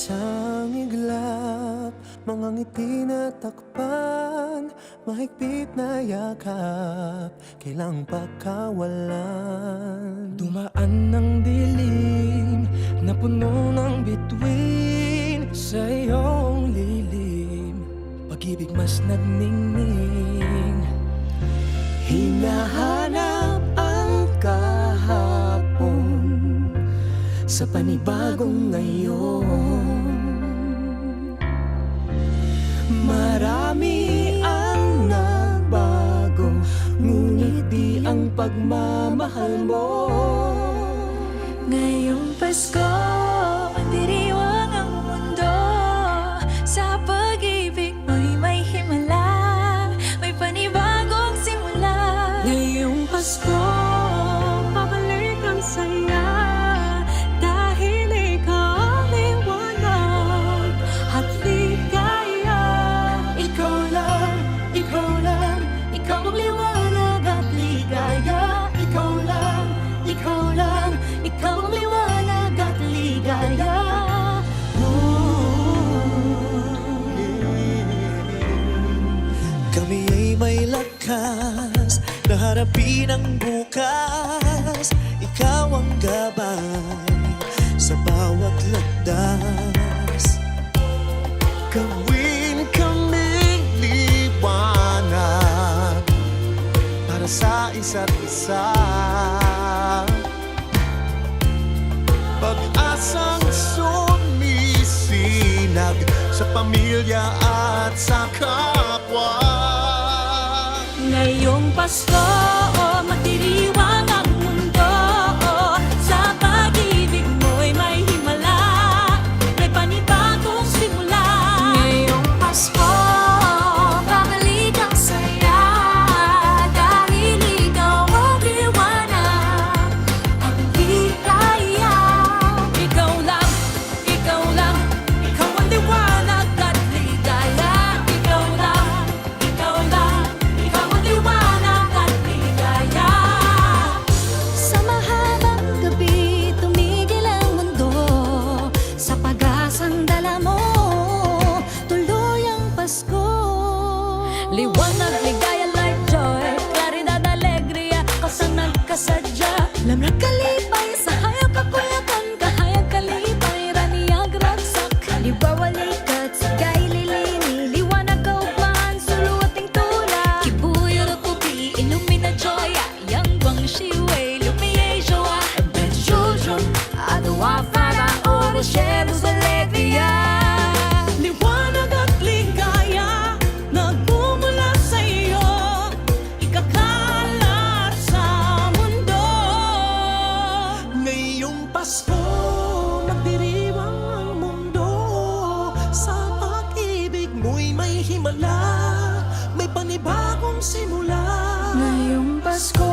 Isang iglap, mga ngiti na takpan, mahigpit na yakap, kailang pagkawalan. Dumaan ng dilim na puno ng bituin, sa iyong lilim, pag-ibig mas nagningning. Hinahanap ang kahapon sa panibagong ngayon. Marami ang nagbago, ngunit di ang pagmamahal mo. Ngayong Pasko, diriwang ang mundo. Sa pag-ibig mo'y may himala, may panibagong simula. Ngayong Pasko, babalik ang saya, dahil ikaw ang liwanag at ligaya. Ikaw lang, ikaw lang, ikaw ang liwanag at ligaya. Ikaw lang, ikaw lang, ikaw ang liwanag at ligaya. Kami ay may lakas na harapin ang bukas. Ikaw ang gabay sa bawat landas. Gawin kaming liwanag para sa isa't isa. Pag-asang sumisinag sa pamilya at sa kapwa. Ngayong Pasko, magdiriwang ang mundo. Sa pag-ibig mo'y may himala, may panibagong simula. Ngayong Pasko, babalik ang saya, dahil ikaw ang liwanag at ligaya. Ikaw lang, ikaw lang, ikaw ang liwanag at ligaya. Ikaw lang, ikaw lang, ikaw ang liwanag at ligaya. Sa mahabang gabi, tumigil ang mundo. Sa pag-asang dala mo, tuloy ang Pasko. Liwanag, ligaya, light, joy, claridad, alegria, kasanag, kasadya. Lamrak, kalipay, sa hayag, kakuyakan, kahayag, kalipay, raniyag, ragsak, kalibawa, likat, sigay, lilini, liwanag, kaugmaan, suluating tula. Kibuyo, rukupi, illumina, joya, yang bang shiway, lumiye, joa, ebet, jojo, adwa, fara, oro, sheros, alegria. Liwanag at ligaya, nagmumula sa iyo, ikakalat sa mundo. Ngayong Pasko, magdiriwang ang mundo. Sa pag-ibig mo'y may himala, may panibagong simula. Ngayong Pasko,